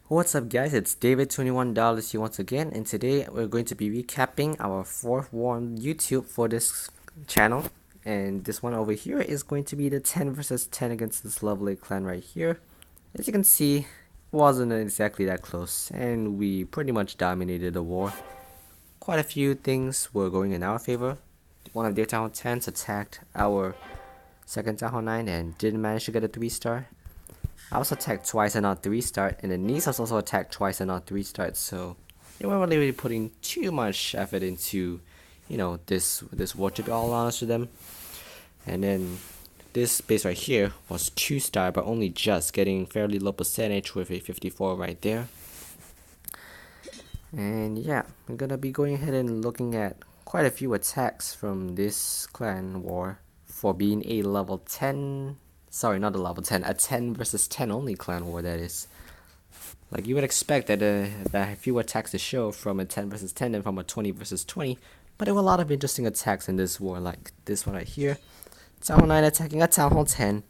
What's up guys, it's David21 here once again, and today we're going to be recapping our 4th war on YouTube for this channel. And this one over here is going to be the 10 versus 10 against this lovely clan right here. As you can see, it wasn't exactly that close, and we pretty much dominated the war. Quite a few things were going in our favor. One of their Town 10s attacked our second Town 9 and didn't manage to get a 3-star. I was attacked twice and not 3-star, and the niece was also attacked twice and not 3-star, so they weren't really putting too much effort into, this war, to be all honest with them. And then this base right here was 2-star, but only just getting fairly low percentage with a 54 right there. And yeah, I'm gonna be going ahead and looking at quite a few attacks from this clan war for being a level 10. Sorry, not a level 10, a 10 versus 10 only clan war, that is. Like, you would expect that that fewer attacks to show from a 10 versus 10 than from a 20 versus 20, but there were a lot of interesting attacks in this war, like this one right here. Town Hall 9 attacking a Town Hall 10,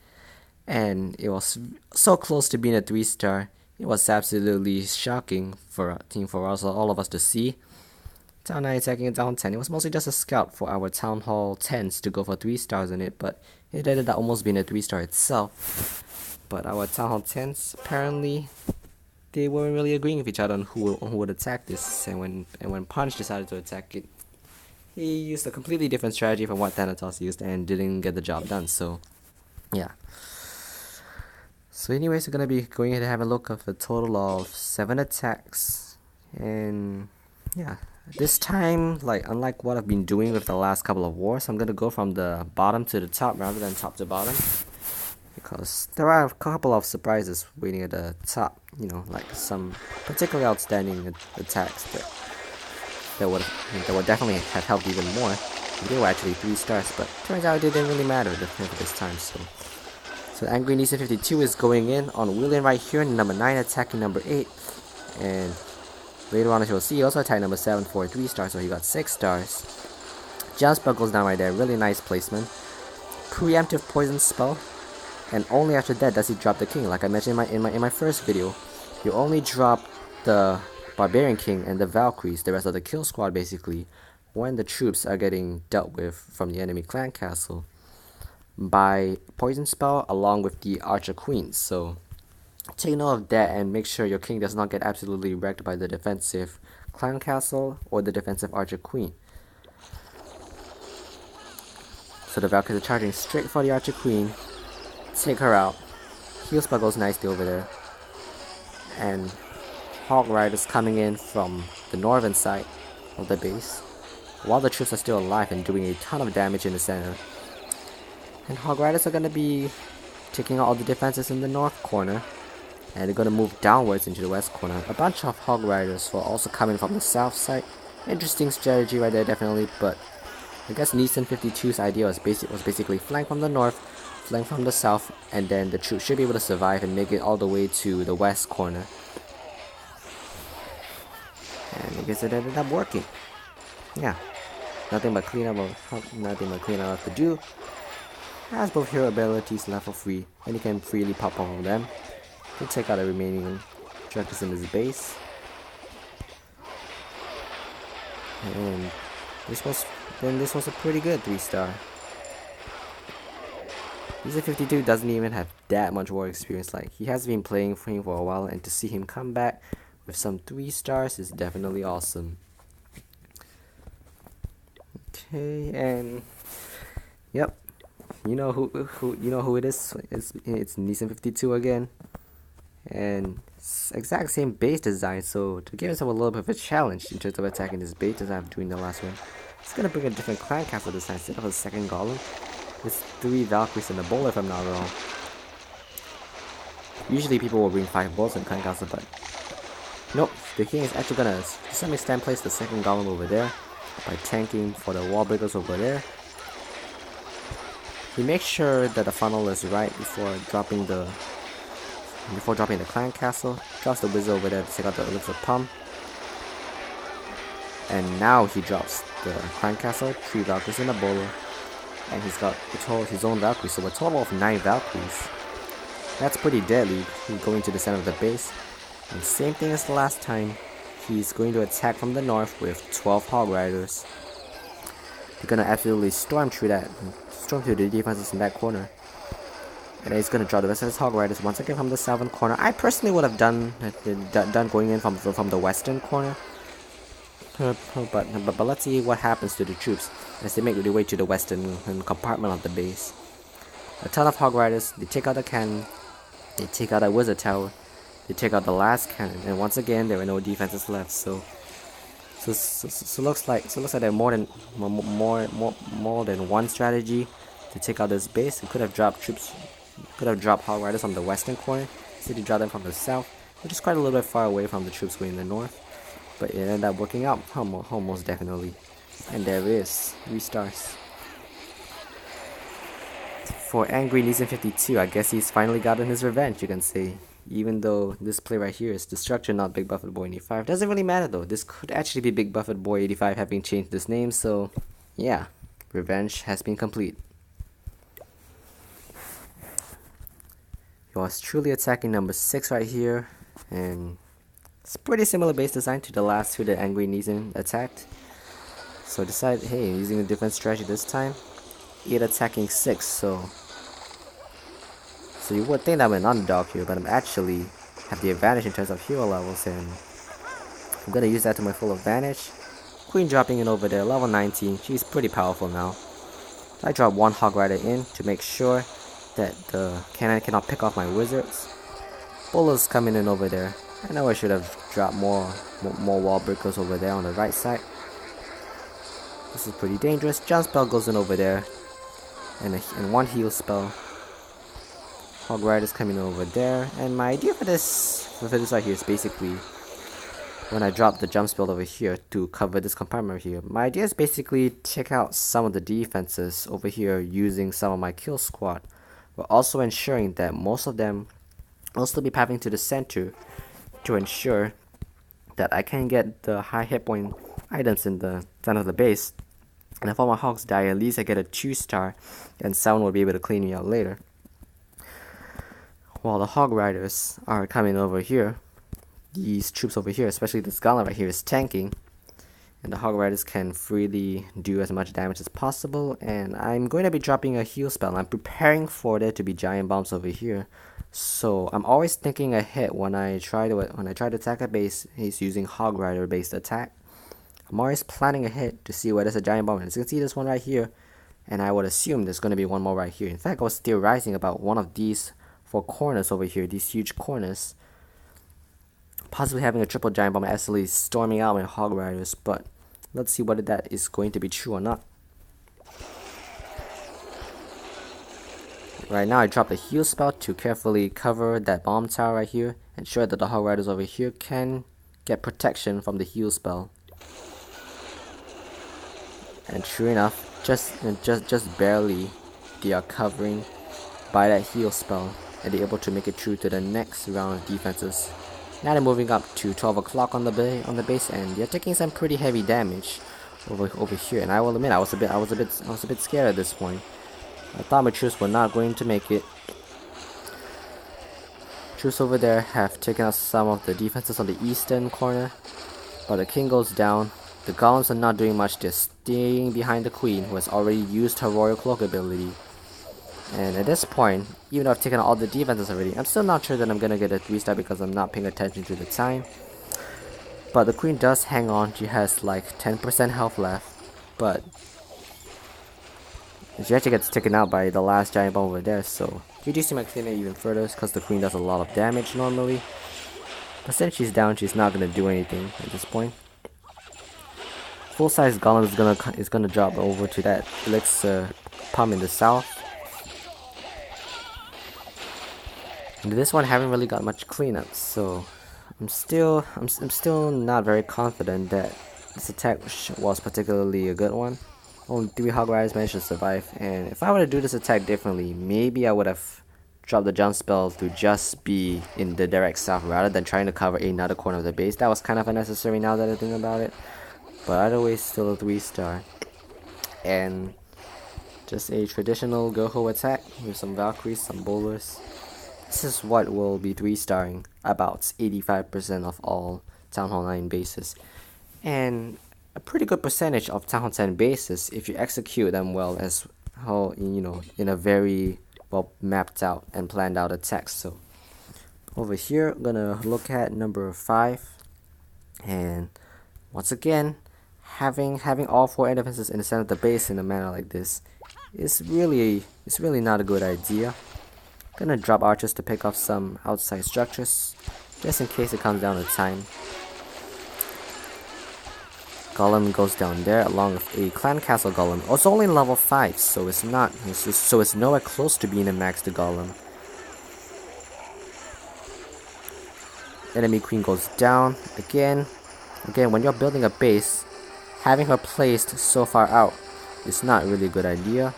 and it was so close to being a 3-star. It was absolutely shocking for all of us to see. Town 9 attacking a Town 10. It was mostly just a scout for our Town Hall 10s to go for 3-stars in it, but it ended up almost being a 3-star itself. But our Town Hall 10s, apparently, they weren't really agreeing with each other on who would attack this. And when Punch decided to attack it, he used a completely different strategy from what Thanatos used and didn't get the job done. So, yeah. So anyways, we're going to be going ahead and have a look at a total of 7 attacks. And, yeah. This time, unlike what I've been doing with the last couple of wars, I'm gonna go from the bottom to the top rather than top to bottom, because there are a couple of surprises waiting at the top. Like some particularly outstanding attacks that would definitely have helped even more. They were actually 3-stars, but turns out it didn't really matter this time. So Angry Nisa 52 is going in on William right here, number 9 attacking number 8, and later on, as you'll see, he also attacked number 7 for a 3-star, so he got 6 stars. Jump spell goes down right there, really nice placement. Preemptive poison spell, and only after that does he drop the king. Like I mentioned in my first video, you only drop the Barbarian King and the Valkyries, the rest of the kill squad basically, when the troops are getting dealt with from the enemy clan castle by poison spell along with the Archer Queens. So take note of that and make sure your king does not get absolutely wrecked by the defensive clan castle or the defensive archer queen. So the Valkyries are charging straight for the archer queen. Take her out. Heal spell goes nicely over there. And Hog Riders coming in from the northern side of the base, while the troops are still alive and doing a ton of damage in the center. And Hog Riders are going to be taking out all the defenses in the north corner, and they're going to move downwards into the west corner. A bunch of Hog Riders were also coming from the south side. Interesting strategy right there, definitely, but I guess Nissan 52's idea was basically flank from the north, flank from the south, and then the troops should be able to survive and make it all the way to the west corner. And I guess it ended up working. Yeah, nothing but cleanup left to do. Has both hero abilities left for free, and you can freely pop off of them to take out the remaining directors in his base. And this was a pretty good 3-star. Nisa 52 doesn't even have that much war experience. Like, he has been playing for him for a while, and to see him come back with some 3-stars is definitely awesome. Okay, and yep, you know who it is. It's Nisa 52 again. And exact same base design, so to give himself a little bit of a challenge in terms of attacking this base design doing the last one, he's gonna bring a different clan castle design instead of a second golem. With 3 Valkyries and a bowler, if I'm not wrong. Usually people will bring 5 bowls in clan castle, but nope, the king is actually gonna to some extent place the second golem over there by tanking for the wall breakers over there. He makes sure that the funnel is right before dropping the clan castle, drops the wizard over there to take out the elixir pump. And now he drops the clan castle, 3 Valkyries in a bowler, and he's got his own Valkyries, so a total of 9 Valkyries. That's pretty deadly going to the center of the base. And same thing as the last time. He's going to attack from the north with 12 Hog Riders. They're gonna absolutely storm through the defenses in that corner. And he's gonna draw the rest of his Hog Riders once again from the southern corner. I personally would have done going in from the western corner. But let's see what happens to the troops as they make their way to the western compartment of the base. A ton of Hog Riders, they take out the cannon, they take out that wizard tower, they take out the last cannon, and once again there are no defenses left. So looks like there are more than one strategy to take out this base. It could have dropped troops, could have dropped Hog Riders on the western corner, so they dropped them from the south, which is quite a little bit far away from the troops going in the north. But it ended up working out almost definitely. And there it is, 3 stars. For Angry Neeson 52, I guess he's finally gotten his revenge, you can say. Even though this play right here is Destruction, not Big Buffett Boy 85. Doesn't really matter though. This could actually be Big Buffett Boy 85 having changed his name, so yeah, revenge has been complete. He was truly attacking number 6 right here, and it's pretty similar base design to the last 2 that Angry Neeson attacked. So decide, hey, using a different strategy this time. 8 attacking 6, so you would think that I'm an underdog here, but I'm actually have the advantage in terms of hero levels, and I'm gonna use that to my full advantage. Queen dropping in over there, level 19. She's pretty powerful now. I drop 1 Hog Rider in to make sure that the cannon cannot pick off my wizards. Bullets coming in over there. I know I should have dropped more wall breakers over there on the right side. This is pretty dangerous. Jump spell goes in over there, and 1 heal spell. Hog Riders coming over there, and my idea for this right here is basically when I drop the jump spell over here to cover this compartment here. My idea is basically check out some of the defenses over here using some of my kill squad, but also ensuring that most of them will still be pathing to the center to ensure that I can get the high hit point items in the center of the base. And if all my hogs die, at least I get a 2-star, and someone will be able to clean me out later. While the Hog Riders are coming over here, these troops over here, especially this gauntlet right here, is tanking, and the Hog Riders can freely do as much damage as possible. And I'm going to be dropping a heal spell. I'm preparing for there to be giant bombs over here, so I'm always thinking ahead when I try to attack a base. He's using Hog Rider based attack. I'm always planning ahead to see where there's a giant bomb. As you can see, this one right here, and I would assume there's going to be one more right here. In fact, I was theorizing about one of these 4 corners over here, these huge corners, possibly having a triple giant bomb actually storming out my Hog Riders, but let's see whether that is going to be true or not. Right now I dropped a heal spell to carefully cover that bomb tower right here, ensure that the Hog Riders over here can get protection from the heal spell. And sure enough, just barely they are covering by that heal spell, and they're able to make it through to the next round of defenses. Now they're moving up to 12 o'clock on the base, and they're taking some pretty heavy damage over here. And I will admit, I was a bit scared at this point. I thought my troops were not going to make it. Troops over there have taken out some of the defenses on the eastern corner, but the king goes down. The golems are not doing much. They're staying behind the queen, who has already used her royal cloak ability. And at this point, even though I've taken out all the defenses already, I'm still not sure that I'm gonna get a 3-star because I'm not paying attention to the time. But the queen does hang on. She has like 10% health left, but she actually gets taken out by the last giant bomb over there. So reducing my cleaner even further because the queen does a lot of damage normally. But since she's down, she's not gonna do anything at this point. Full-size golem is gonna drop over to that elixir pump in the south. And this one haven't really got much cleanup, so I'm still not very confident that this attack was particularly a good one. Only 3 Hog Riders managed to survive, and if I were to do this attack differently, maybe I would have dropped the jump spell to just be in the direct south rather than trying to cover another corner of the base. That was kind of unnecessary now that I think about it. But either way, still a 3-star. And just a traditional go-ho attack with some Valkyries, some bowlers. This is what will be 3-starring about 85% of all Town Hall 9 bases. And a pretty good percentage of Town Hall 10 bases if you execute them well, as how, in a very well mapped out and planned out attack. So over here, I'm gonna look at number 5, and once again, having all 4 air defenses in the center of the base in a manner like this is really not a good idea. Gonna drop archers to pick off some outside structures, just in case it comes down to time. Golem goes down there along with a clan castle golem. Oh, it's only level 5, so it's nowhere close to being a max to golem. Enemy queen goes down again. Again, when you're building a base, having her placed so far out is not really a good idea.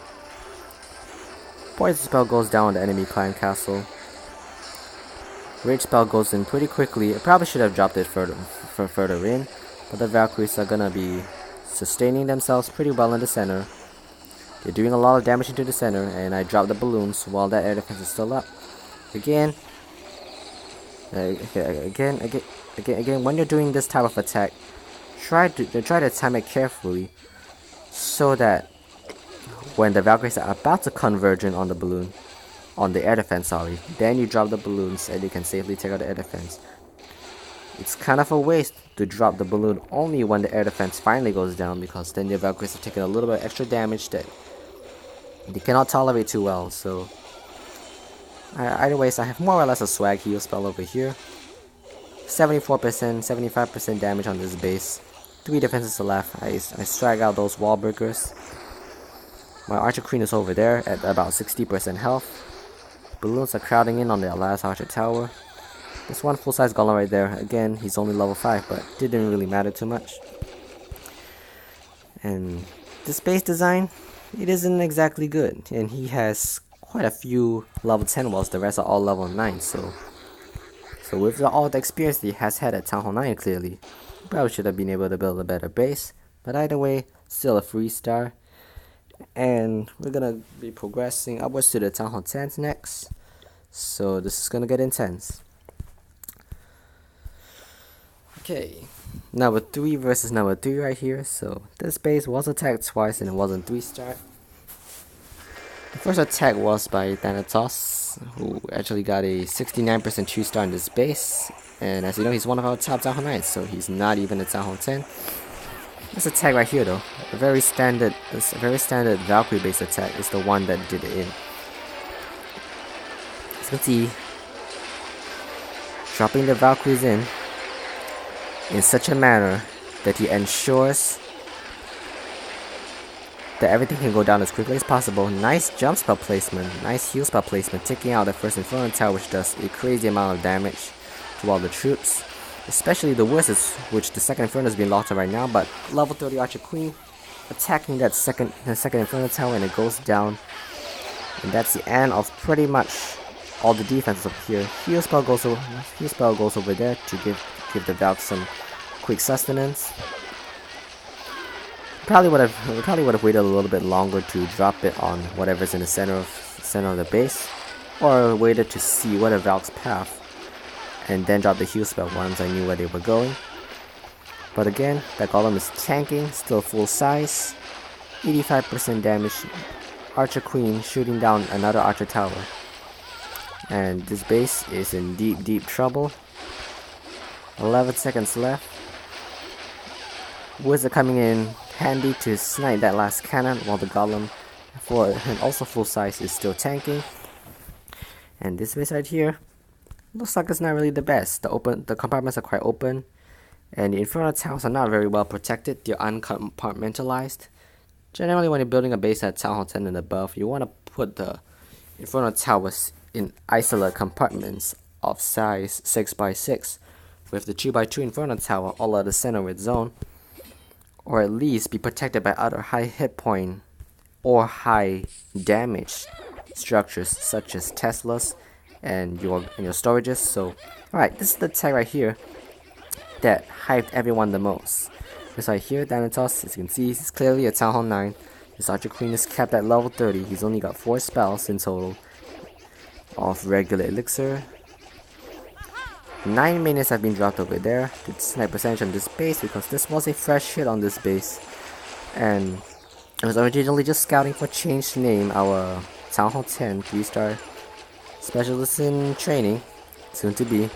Poison spell goes down on the enemy clan castle. Rage spell goes in pretty quickly. I probably should have dropped it further in, but the Valkyries are gonna be sustaining themselves pretty well in the center. They're doing a lot of damage into the center, and I dropped the balloons while that air defense is still up. Again, when you're doing this type of attack, try to time it carefully, so that when the Valkyries are about to converge on the balloon, on the air defense, then you drop the balloons and you can safely take out the air defense. It's kind of a waste to drop the balloon only when the air defense finally goes down, because then your Valkyries are taking a little bit of extra damage that they cannot tolerate too well. So either ways, I have more or less a swag heal spell over here. 74%, 75% damage on this base. 3 defenses left. I strike out those wall breakers. My archer queen is over there at about 60% health. Balloons are crowding in on the last archer tower. There's one full-size golem right there. Again, he's only level 5, but didn't really matter too much. And this base design, it isn't exactly good. And he has quite a few level 10 walls. The rest are all level 9. So with all the experience he has had at Town Hall 9, clearly, he probably should have been able to build a better base. But either way, still a 3-star. And we're gonna be progressing upwards to the Town Hall 10s next. So this is gonna get intense. Okay, number 3 versus number 3 right here. So this base was attacked twice and it wasn't 3-star. The first attack was by Thanatos, who actually got a 69% 2-star in this base. And as you know, he's one of our top Town Hall 9s, so he's not even a Town Hall 10. This attack right here, though, a very standard Valkyrie based attack, is the one that did it in. As you can see, dropping the Valkyries in such a manner that he ensures that everything can go down as quickly as possible. Nice jump spell placement, nice heal spell placement, taking out the first Inferno Tower, which does a crazy amount of damage to all the troops. Especially the worst is which the second Inferno is being locked on right now, but level 30 Archer Queen attacking that second Inferno Tower, and it goes down. And that's the end of pretty much all the defenses up here. Heal spell goes over there to give the Valk some quick sustenance. Probably would have waited a little bit longer to drop it on whatever's in the center of the base, or waited to see what a Valk's path, and then drop the heal spell once I knew where they were going. But again, that golem is tanking, still full size, 85% damage. Archer Queen shooting down another archer tower, and this base is in deep trouble. 11 seconds left. Wizard coming in handy to snipe that last cannon, while the golem, and also full size, is still tanking. And this base right here looks like it's not really the best. The compartments are quite open, and the Inferno Towers are not very well protected. They're uncompartmentalized. Generally, when you're building a base at Town Hall 10 and above, you want to put the Inferno Towers in isolate compartments of size 6x6, with the 2x2 Inferno Tower all at the center of its zone, or at least be protected by other high hit point or high damage structures such as Teslas and your storages. So, alright, this is the tag right here that hyped everyone the most. This right here, Thanatos, as you can see, he's clearly a Town Hall 9. This Archer Queen is kept at level 30. He's only got 4 spells in total. of regular elixir. 9 minions have been dropped over there to snipe percentage on this base because this was a fresh hit on this base. And it was originally just scouting for Change Name, our Town Hall 10 3-star specialist in training, soon to be.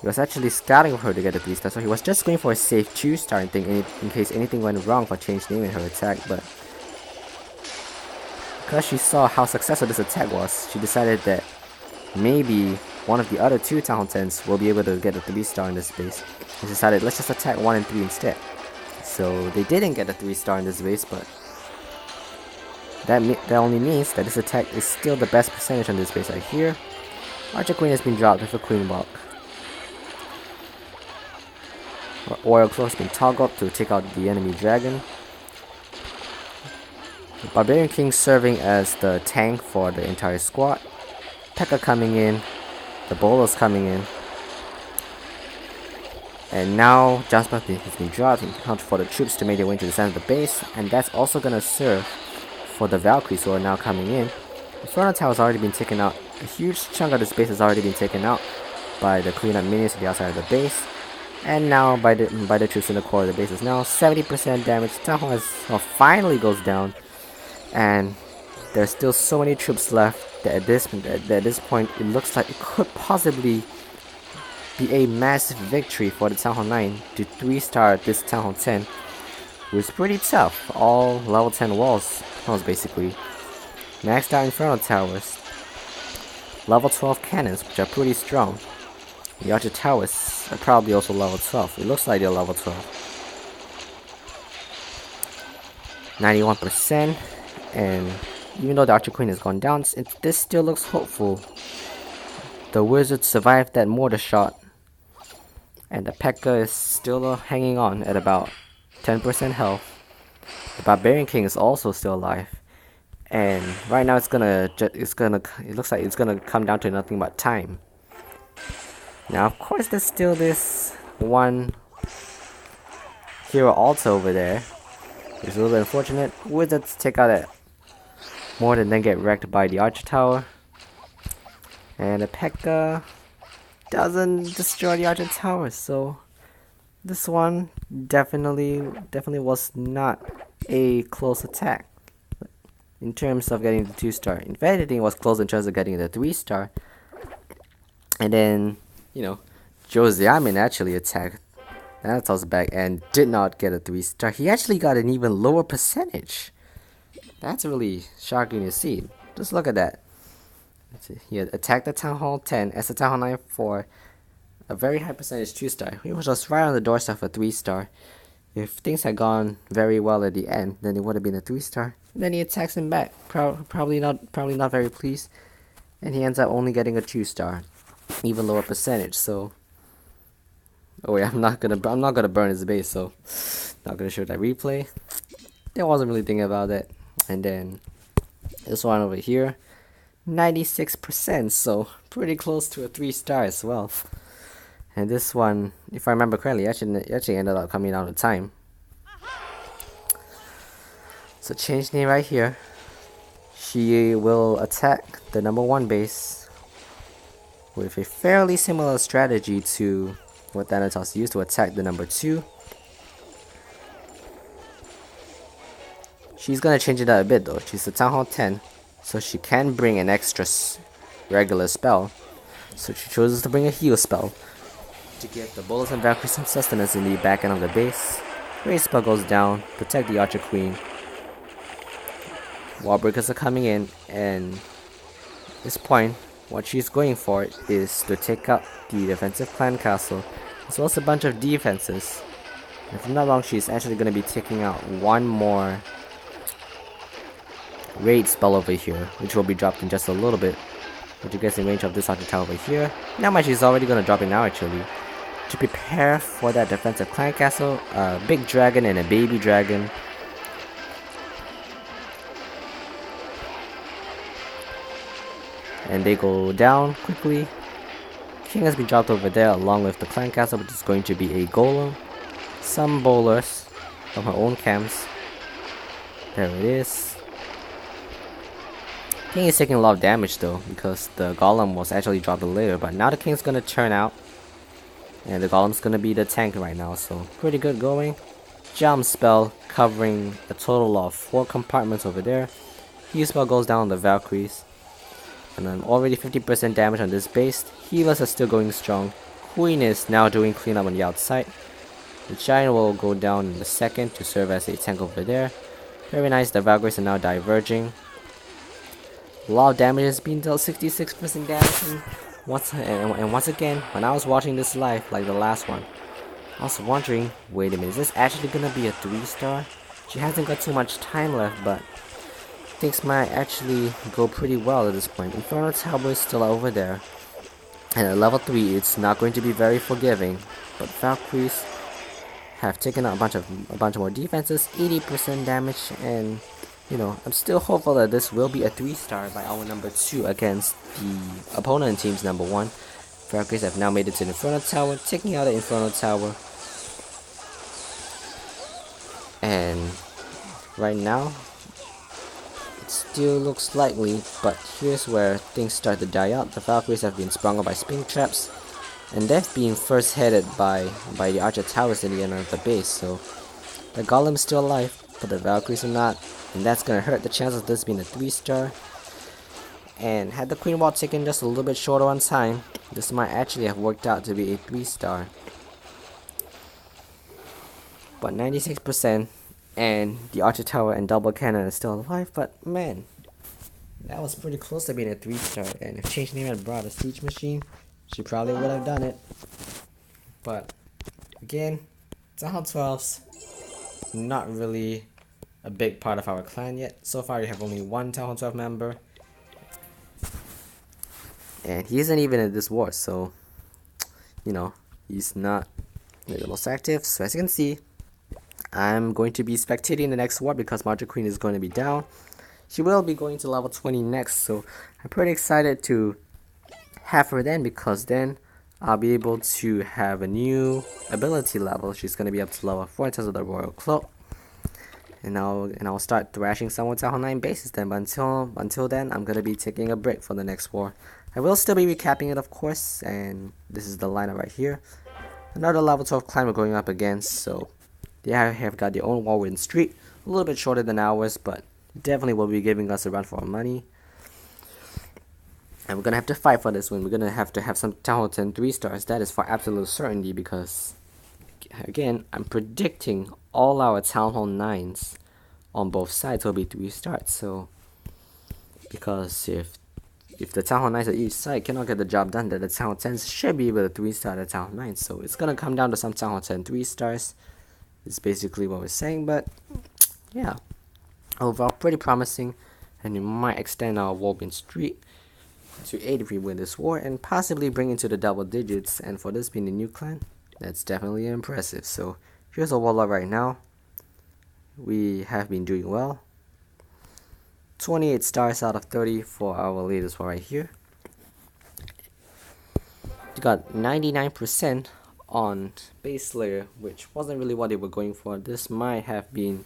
He was actually scouting for her to get a 3-star, so he was just going for a safe 2-star and thinking in case anything went wrong for Change Name in her attack, but because she saw how successful this attack was, she decided that maybe one of the other 2 Town Hall 10s will be able to get a 3-star in this base. She decided, let's just attack 1 and 3 instead. So they didn't get a 3-star in this base, but that only means that this attack is still the best percentage on this base right here. Archer Queen has been dropped with a Queen Walk. Oil Claw has been toggled to take out the enemy dragon. The Barbarian King serving as the tank for the entire squad. P.E.K.K.A coming in. The bowlers coming in. And now Jasper has been dropped in count for the troops to make their way to the center of the base. And that's also gonna serve for the Valkyries who are now coming in. Inferno Tower has already been taken out. A huge chunk of the base has already been taken out by the cleanup minions to the outside of the base. And now by the troops in the core of the base is now 70% damage. Town Hall finally goes down. And there's still so many troops left that at this point it looks like it could possibly be a massive victory for the Town Hall 9 to 3-star this Town Hall 10. It was pretty tough. All level 10 walls basically. Maxed out Inferno Towers. Level 12 cannons, which are pretty strong. The Archer Towers are probably also level 12. It looks like they're level 12. 91%. And even though the Archer Queen has gone down, this still looks hopeful. The Wizard survived that mortar shot. And the P.E.K.K.A is still hanging on at about 10% health. The Barbarian King is also still alive. And right now it looks like it's gonna come down to nothing but time. Now of course there's still this one hero altar over there. It's a little bit unfortunate. Wizards take out that mortar and then get wrecked by the Archer Tower. And the P.E.K.K.A doesn't destroy the Archer Tower, so this one definitely was not a close attack in terms of getting the 2-star. In fact, anything was close in terms of getting the 3-star. And then, you know, Josiamin actually attacked Anatol's back and did not get a 3-star. He actually got an even lower percentage. That's really shocking to see. Just look at that. He had attacked the Town Hall 10 as the Town Hall 9 for a very high percentage 2-star. He was just right on the doorstep for 3-star. If things had gone very well at the end, then it would have been a 3-star. And then he attacks him back, probably not very pleased, and he ends up only getting a 2-star, even lower percentage. So, oh wait, I'm not gonna burn his base, so not gonna show that replay. I wasn't really thinking about that. And then this one over here, 96%, so pretty close to a 3-star as well. And this one, if I remember correctly, actually ended up coming out of time. So change name right here. She will attack the number 1 base with a fairly similar strategy to what Thanatos used to attack the number 2. She's gonna change it up a bit though. She's a Town Hall 10, so she can bring an extra regular spell. So she chooses to bring a heal spell to give the Bullets and Valkyries some sustenance in the back end of the base. Raise spell goes down, protect the Archer Queen. Wallbreakers are coming in, and at this point, what she's going for is to take out the defensive clan castle, as well as a bunch of defenses. If I'm not wrong, she's actually going to be taking out one more raid spell over here, which will be dropped in just a little bit. But you guys in range of this Archer Tower over here. Not much, she's already going to drop it now actually. To prepare for that defensive clan castle, a big dragon and a baby dragon. And they go down quickly. King has been dropped over there along with the clan castle, which is going to be a golem. Some bowlers from her own camps. There it is. King is taking a lot of damage though, because the golem was actually dropped later, but now the king's gonna turn out. And the golem's gonna be the tank right now, so pretty good going. Jump spell covering a total of 4 compartments over there. Heal spell goes down on the Valkyries. And then already 50% damage on this base. Healers are still going strong. Queen is now doing cleanup on the outside. The Giant will go down in a second to serve as a tank over there. Very nice, the Valkyries are now diverging. A lot of damage is being dealt, 66% damage. And once again, when I was watching this live, like the last one, I was wondering, wait a minute, is this actually gonna be a 3-star? She hasn't got too much time left, but things might actually go pretty well at this point. Inferno Tower is still over there. And at level 3, it's not going to be very forgiving. But Valkyries have taken out a bunch more defenses, 80% damage, and you know, I'm still hopeful that this will be a 3-star by our number 2 against the opponent team's number 1. Valkyries have now made it to the Inferno Tower, taking out the Inferno Tower. And right now, it still looks likely, but here's where things start to die out. The Valkyries have been sprung up by spin traps, and they've been first headed by the Archer Towers in the end of the base, so the Golem's still alive, but the Valkyries are not, and that's gonna hurt the chances of this being a 3-star. And had the Queen Wall taken just a little bit shorter on time, this might actually have worked out to be a 3-star. But 96%, and the Archer Tower and Double Cannon is still alive, but man, that was pretty close to being a 3-star, and if Change Name had brought a Siege Machine, she probably would have done it. But again, Town Hall 12's not really a big part of our clan yet. So far we have only one Town Hall 12 member, and he isn't even in this war, so you know, he's not the most active. So as you can see, I'm going to be spectating the next war because Martyr Queen is going to be down. She will be going to level 20 next, so I'm pretty excited to have her then, because then I'll be able to have a new ability level. She's going to be up to level 4 in terms of the Royal Cloak. And I'll start thrashing some with Town Hall 9 bases then, but until then, I'm going to be taking a break for the next war. I will still be recapping it, of course, and this is the lineup right here. Another level 12 clan we're going up against, so they have got their own war win streak. A little bit shorter than ours, but definitely will be giving us a run for our money. And we're gonna have to fight for this one. We're gonna have to have some Town Hall 10 3-stars. That is for absolute certainty, because again, I'm predicting all our Town Hall 9s on both sides will be 3-stars. So because if the Town Hall 9s at each side cannot get the job done, then the Town Hall 10s should be able to 3-star the Town Hall 9s. So it's gonna come down to some Town Hall 10 3-stars. It's basically what we're saying, but yeah, overall pretty promising, and we might extend our war win streak to 8 if we win this war, and possibly bring into the double digits. And for this being a new clan, that's definitely impressive. So here's a warlord right now. We have been doing well. 28 stars out of 30 for our latest war right here. We got 99% on base layer, which wasn't really what they were going for. This might have been,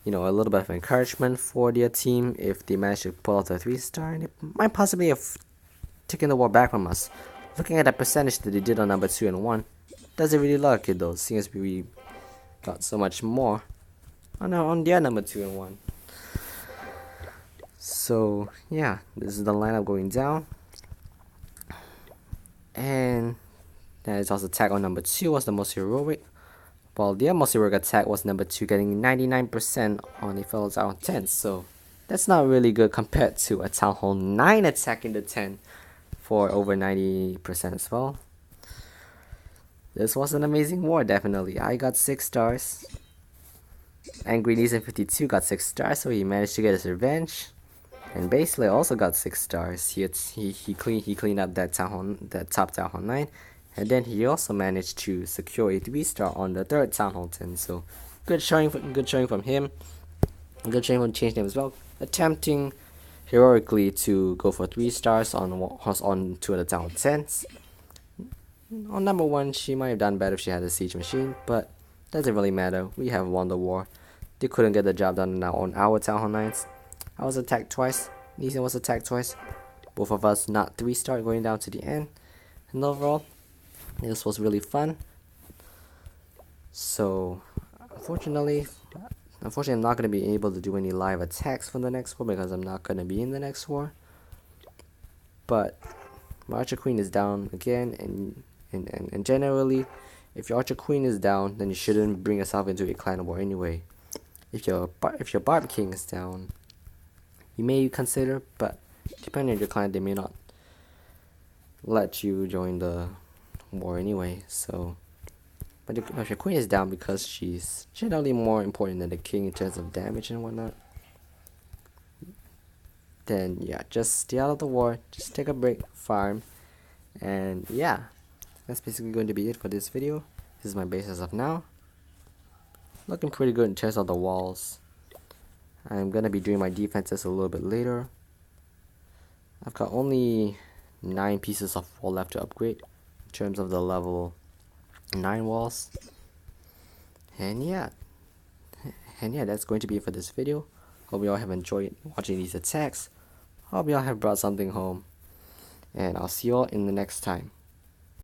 you know, a little bit of encouragement for their team if they managed to pull out the 3-star, and it might possibly have taken the war back from us. Looking at the percentage that they did on number 2 and 1, doesn't really look good though, seeing as we got so much more on their number 2 and 1. So yeah, this is the lineup going down, and that is also attack on number 2 was the most heroic, while their most heroic attack was number 2, getting 99% on a fellow Town Hall 10. So that's not really good compared to a Town Hall 9 attacking the 10 for over 90% as well. This was an amazing war, definitely. I got 6 stars. Angry Neeson 52 got 6 stars, so he managed to get his revenge. And Baselayer also got 6 stars. He cleaned up that top Town Hall 9. And then he also managed to secure a 3-star on the third Town Hall 10. So good showing from him. Good showing from Change Name as well. Attempting heroically to go for 3-stars on 2 of the Town Hall 10s. On number 1, she might have done better if she had a Siege Machine, but doesn't really matter. We have won the war. They couldn't get the job done now on our Town Hall 9s. I was attacked twice. Lee Sin was attacked twice. Both of us not 3-star going down to the end. And overall, this was really fun. So, unfortunately, I'm not going to be able to do any live attacks for the next war because I'm not going to be in the next war. But my Archer Queen is down again, and generally, if your Archer Queen is down, then you shouldn't bring yourself into a clan war anyway. If your Barb King is down, you may consider, but depending on your clan, they may not let you join the war anyway. So, but if your queen is down because she's generally more important than the king in terms of damage and whatnot, then yeah, just stay out of the war, just take a break, farm, and yeah, that's basically going to be it for this video. This is my base as of now. Looking pretty good in terms of the walls. I'm gonna be doing my defenses a little bit later. I've got only 9 pieces of wall left to upgrade in terms of the level 9 walls. And yeah, that's going to be it for this video. Hope you all have enjoyed watching these attacks. Hope you all have brought something home. And I'll see you all in the next time.